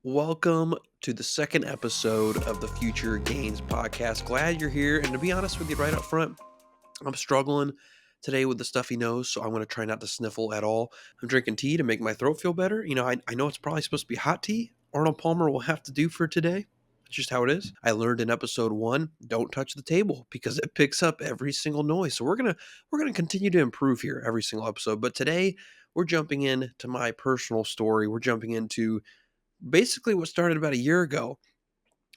Welcome to the second episode of the Future Gains podcast. Glad you're here. And to be honest with you, right up front, I'm struggling today with the stuffy nose, so I'm going to try not to sniffle at all. I'm drinking tea to make my throat feel better. I know it's probably supposed to be hot tea. Arnold Palmer will have to do for today. It's just how it is. I learned in episode 1, don't touch the table because it picks up every single noise. So we're gonna continue to improve here every single episode. But today we're jumping into my personal story. We're jumping into basically what started about a year ago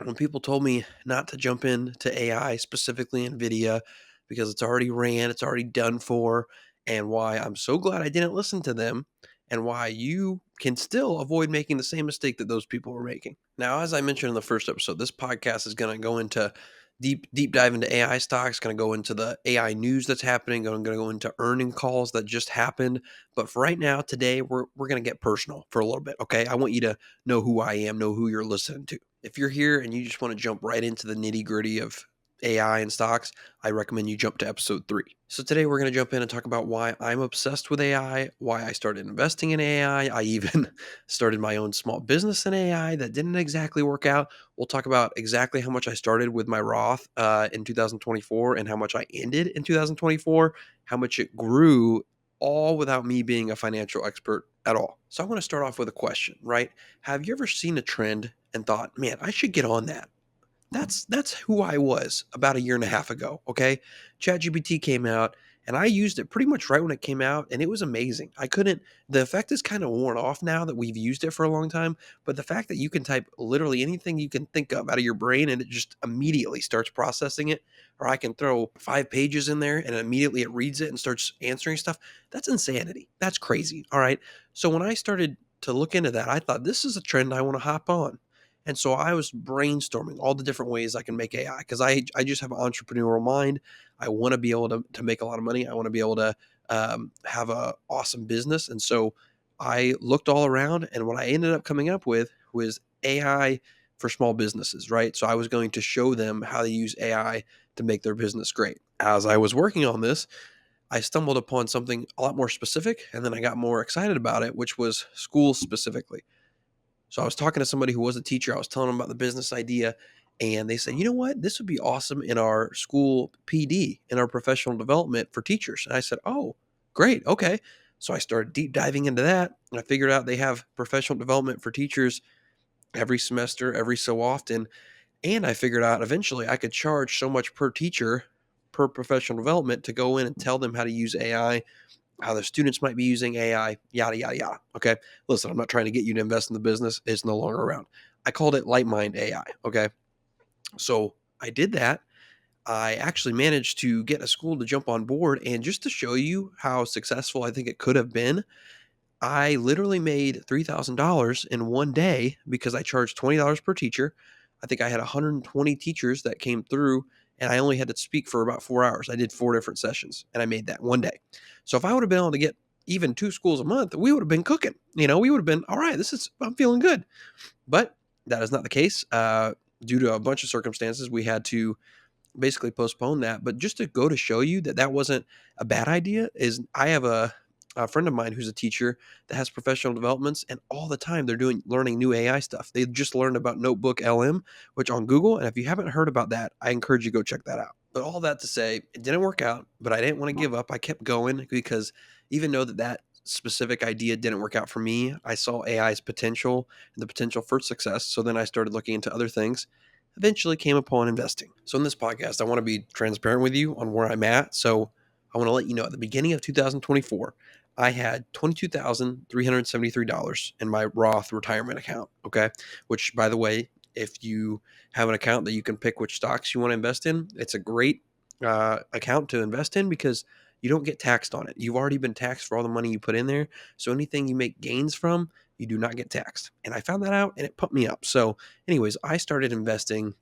when people told me not to jump into AI, specifically NVIDIA, because it's already ran, it's already done for, and why I'm so glad I didn't listen to them, and why you can still avoid making the same mistake that those people were making. Now, as I mentioned in the first episode, this podcast is going to go into deep dive into AI stocks, going to go into the AI news that's happening, going to go into earning calls that just happened. But for right now, today, we're going to get personal for a little bit, okay? I want you to know who I am, know who you're listening to. If you're here and you just want to jump right into the nitty gritty of AI and stocks, I recommend you jump to episode 3. So today we're going to jump in and talk about why I'm obsessed with AI, why I started investing in AI. I even started my own small business in AI that didn't exactly work out. We'll talk about exactly how much I started with my Roth in 2024 and how much I ended in 2024, how much it grew, all without me being a financial expert at all. So I want to start off with a question, right? Have you ever seen a trend and thought, man, I should get on that? That's who I was about a year and a half ago, okay? ChatGPT came out and I used it pretty much right when it came out and it was amazing. The effect is kind of worn off now that we've used it for a long time, but the fact that you can type literally anything you can think of out of your brain and it just immediately starts processing it, or I can throw 5 pages in there and immediately it reads it and starts answering stuff, that's insanity. That's crazy, all right? So when I started to look into that, I thought this is a trend I want to hop on. And so I was brainstorming all the different ways I can make AI because I just have an entrepreneurial mind. I want to be able to make a lot of money. I want to be able to have a awesome business. And so I looked all around, and what I ended up coming up with was AI for small businesses, right? So I was going to show them how to use AI to make their business great. As I was working on this, I stumbled upon something a lot more specific, and then I got more excited about it, which was schools specifically. So I was talking to somebody who was a teacher. I was telling them about the business idea, and they said, "You know what? This would be awesome in our school PD, in our professional development for teachers." And I said, "Oh, great. Okay." So I started deep diving into that, and I figured out they have professional development for teachers every semester, every so often. And I figured out eventually I could charge so much per teacher per professional development to go in and tell them how to use AI, how their students might be using AI, yada, yada, yada. Okay. Listen, I'm not trying to get you to invest in the business. It's no longer around. I called it Lightmind AI. Okay. So I did that. I actually managed to get a school to jump on board. And just to show you how successful I think it could have been, I literally made $3,000 in one day because I charged $20 per teacher. I think I had 120 teachers that came through, and I only had to speak for about 4 hours. I did 4 different sessions, and I made that one day. So if I would have been able to get even 2 schools a month, we would have been cooking. We would have been all right. I'm feeling good. But that is not the case. Due to a bunch of circumstances, we had to basically postpone that. But just to go to show you that that wasn't a bad idea is I have a friend of mine who's a teacher that has professional developments, and all the time they're learning new AI stuff. They just learned about Notebook LM, which on Google, and if you haven't heard about that, I encourage you to go check that out. But all that to say, it didn't work out, but I didn't want to give up. I kept going because even though that specific idea didn't work out for me, I saw AI's potential and the potential for success. So then I started looking into other things, eventually came upon investing. So in this podcast, I want to be transparent with you on where I'm at. So I want to let you know at the beginning of 2024, I had $22,373 in my Roth retirement account. Okay. Which, by the way, if you have an account that you can pick which stocks you want to invest in, it's a great account to invest in because you don't get taxed on it. You've already been taxed for all the money you put in there. So anything you make gains from, you do not get taxed. And I found that out and it pumped me up. So, anyways, I started investing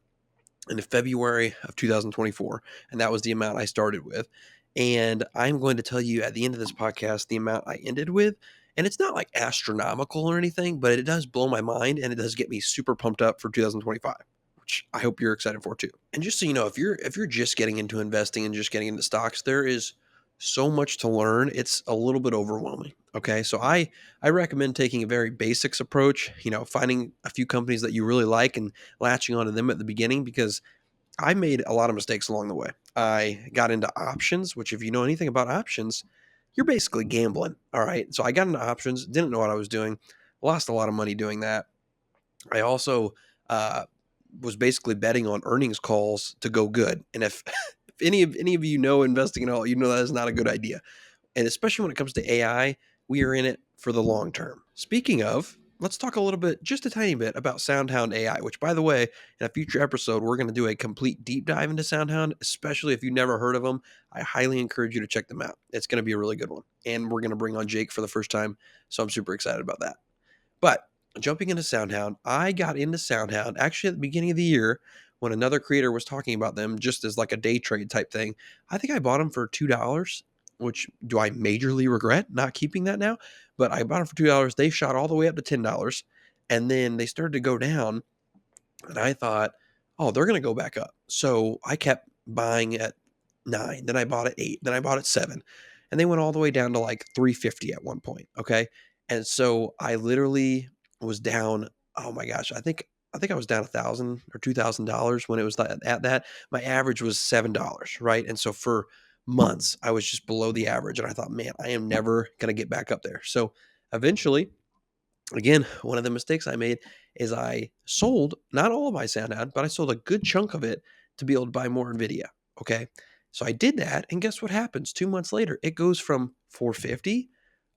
in February of 2024, and that was the amount I started with. And I'm going to tell you at the end of this podcast the amount I ended with. And it's not like astronomical or anything, but it does blow my mind and it does get me super pumped up for 2025, which I hope you're excited for too. And just so you know, if you're just getting into investing and just getting into stocks, there is so much to learn. It's a little bit overwhelming. Okay. So I recommend taking a very basics approach, finding a few companies that you really like and latching onto them at the beginning, because I made a lot of mistakes along the way. I got into options, which, if you know anything about options, you're basically gambling. All right. So I got into options, didn't know what I was doing, lost a lot of money doing that. I also uh, was basically betting on earnings calls to go good. And if if any of you know investing at all, you know that is not a good idea. And especially when it comes to AI, we are in it for the long term. Speaking of, let's talk a little bit, just a tiny bit, about SoundHound AI, which, by the way, in a future episode, we're going to do a complete deep dive into SoundHound, especially if you've never heard of them. I highly encourage you to check them out. It's going to be a really good one. And we're going to bring on Jake for the first time. So I'm super excited about that. But jumping into SoundHound, I got into SoundHound actually at the beginning of the year when another creator was talking about them just as like a day trade type thing. I think I bought them for $2, which, do I majorly regret not keeping that now? But I bought them for $2. They shot all the way up to $10, and then they started to go down. And I thought, oh, they're going to go back up. So I kept buying at 9, then I bought at 8, then I bought at 7. And they went all the way down to like 350 at one point. Okay. And so I literally was down, oh my gosh, I think I was down $1,000 or $2,000 when it was at that. My average was $7, right? And so for months, I was just below the average. And I thought, man, I am never going to get back up there. So eventually, again, one of the mistakes I made is I sold not all of my SoundHound, but I sold a good chunk of it to be able to buy more NVIDIA. Okay. So I did that. And guess what happens? 2 months later, it goes from 450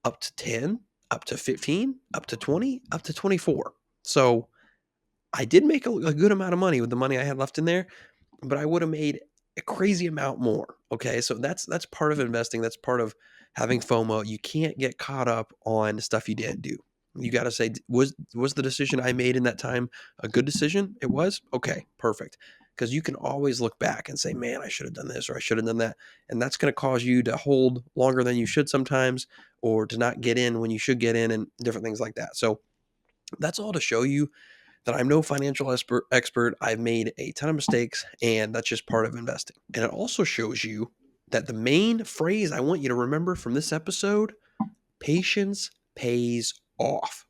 up to 10, up to 15, up to 20, up to 24. So I did make a good amount of money with the money I had left in there, but I would have made a crazy amount more. Okay. So that's part of investing. That's part of having FOMO. You can't get caught up on stuff you didn't do. You got to say, was the decision I made in that time a good decision? It was? Okay, perfect. Because you can always look back and say, man, I should have done this or I should have done that. And that's going to cause you to hold longer than you should sometimes, or to not get in when you should get in, and different things like that. So that's all to show you that I'm no financial expert. I've made a ton of mistakes, and that's just part of investing. And it also shows you that the main phrase I want you to remember from this episode: patience pays off.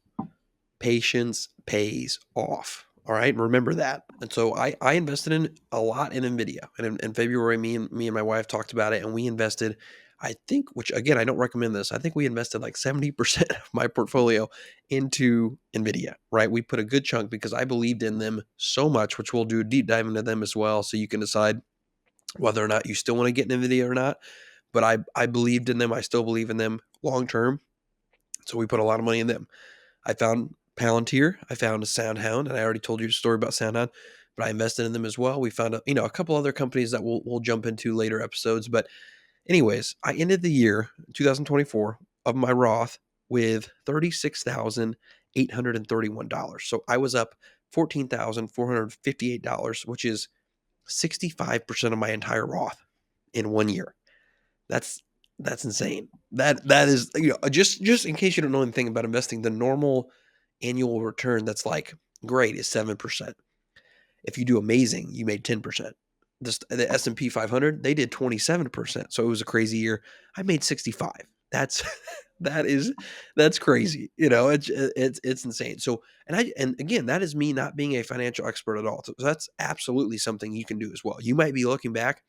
Patience pays off. All right, remember that. And so I invested in a lot in NVIDIA. And in February, me and my wife talked about it, and we invested, I think, which again, I don't recommend this. I think we invested like 70% of my portfolio into NVIDIA, right? We put a good chunk because I believed in them so much, which we'll do a deep dive into them as well. So you can decide whether or not you still want to get in NVIDIA or not. But I believed in them. I still believe in them long term. So we put a lot of money in them. I found Palantir, I found a SoundHound, and I already told you a story about SoundHound, but I invested in them as well. We found a couple other companies that we'll jump into later episodes. But anyways, I ended the year 2024 of my Roth with $36,831. So I was up $14,458, which is 65% of my entire Roth in one year. That's insane. That is, just in case you don't know anything about investing, the normal annual return that's like great is 7%. If you do amazing, you made 10%. The S&P 500, they did 27%. So it was a crazy year. I made 65. That's that is that's crazy. It's insane. So, and again, that is me not being a financial expert at all. So that's absolutely something you can do as well. You might be looking back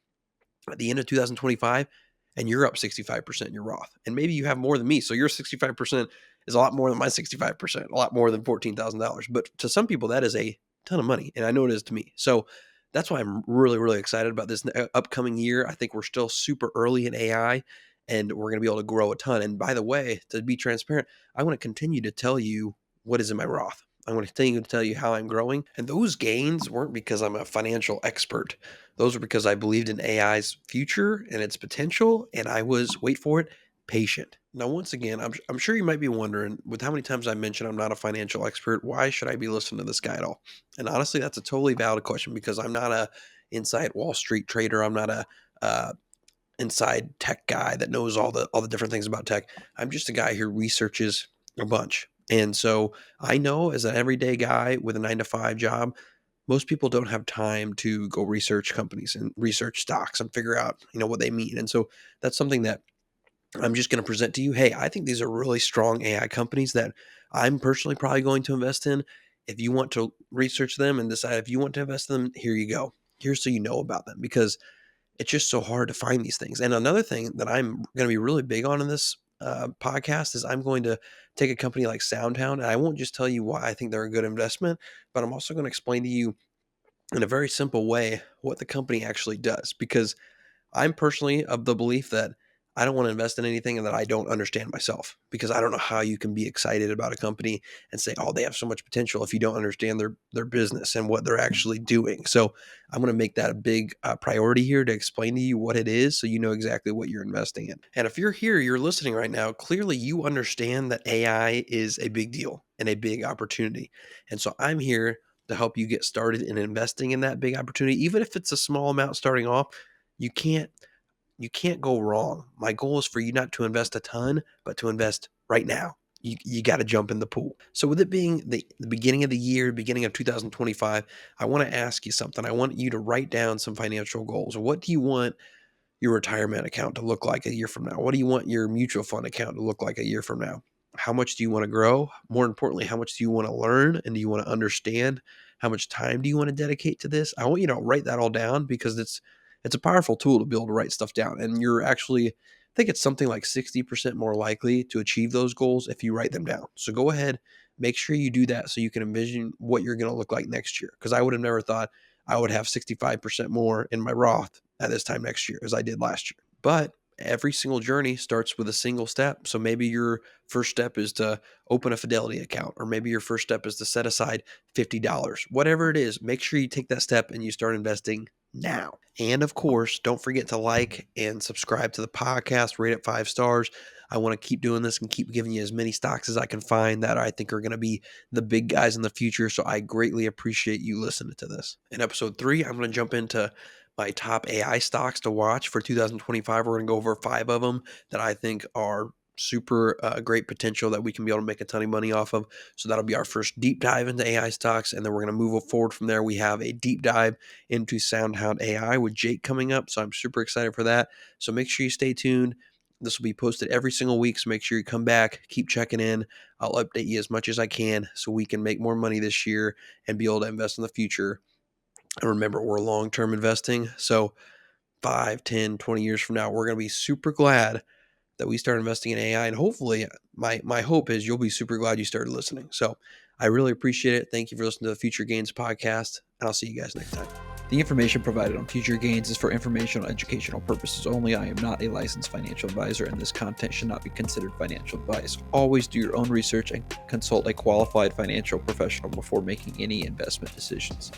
at the end of 2025 and you're up 65% in your Roth. And maybe you have more than me. So your 65% is a lot more than my 65%, a lot more than $14,000. But to some people, that is a ton of money. And I know it is to me. So that's why I'm really, really excited about this upcoming year. I think we're still super early in AI, and we're going to be able to grow a ton. And by the way, to be transparent, I want to continue to tell you what is in my Roth. I'm going to continue to tell you how I'm growing. And those gains weren't because I'm a financial expert. Those are because I believed in AI's future and its potential, and I was, wait for it, patient. Now, once again, I'm sure you might be wondering, with how many times I mentioned I'm not a financial expert, why should I be listening to this guy at all? And honestly, that's a totally valid question, because I'm not a inside Wall Street trader. I'm not a inside tech guy that knows all the different things about tech. I'm just a guy who researches a bunch. And so I know, as an everyday guy with a 9 to 5 job, most people don't have time to go research companies and research stocks and figure out, what they mean. And so that's something that I'm just going to present to you, hey, I think these are really strong AI companies that I'm personally probably going to invest in. If you want to research them and decide if you want to invest in them, here you go. Here's so you know about them, because it's just so hard to find these things. And another thing that I'm going to be really big on in this podcast is I'm going to take a company like SoundHound, and I won't just tell you why I think they're a good investment, but I'm also going to explain to you in a very simple way what the company actually does, because I'm personally of the belief that I don't want to invest in anything that I don't understand myself, because I don't know how you can be excited about a company and say, "Oh, they have so much potential," if you don't understand their business and what they're actually doing. So I'm going to make that a big priority here to explain to you what it is, so you know exactly what you're investing in. And if you're here, you're listening right now, clearly you understand that AI is a big deal and a big opportunity. And so I'm here to help you get started in investing in that big opportunity, even if it's a small amount starting off. You can't you can't go wrong. My goal is for you not to invest a ton, but to invest right now. You got to jump in the pool. So with it being the beginning of the year, beginning of 2025, I want to ask you something. I want you to write down some financial goals. What do you want your retirement account to look like a year from now? What do you want your mutual fund account to look like a year from now? How much do you want to grow? More importantly, how much do you want to learn and do you want to understand? How much time do you want to dedicate to this? I want you to write that all down, because it's a powerful tool to be able to write stuff down. And you're actually, I think it's something like 60% more likely to achieve those goals if you write them down. So go ahead, make sure you do that so you can envision what you're going to look like next year. Because I would have never thought I would have 65% more in my Roth at this time next year as I did last year. But every single journey starts with a single step. So maybe your first step is to open a Fidelity account, or maybe your first step is to set aside $50. Whatever it is, make sure you take that step and you start investing now. And of course, don't forget to like and subscribe to the podcast, rate it 5 stars. I want to keep doing this and keep giving you as many stocks as I can find that I think are going to be the big guys in the future. So I greatly appreciate you listening to this. In episode 3, I'm going to jump into my top AI stocks to watch for 2025. We're going to go over 5 of them that I think are super great potential that we can be able to make a ton of money off of. So that'll be our first deep dive into AI stocks. And then we're going to move forward from there. We have a deep dive into SoundHound AI with Jake coming up. So I'm super excited for that. So make sure you stay tuned. This will be posted every single week. So make sure you come back, keep checking in. I'll update you as much as I can so we can make more money this year and be able to invest in the future. And remember, we're long-term investing. So 5, 10, 20 years from now, we're going to be super glad that we start investing in AI. And hopefully, my hope is you'll be super glad you started listening. So I really appreciate it. Thank you for listening to the Future Gains podcast. And I'll see you guys next time. The information provided on Future Gains is for informational educational purposes only. I am not a licensed financial advisor, and this content should not be considered financial advice. Always do your own research and consult a qualified financial professional before making any investment decisions.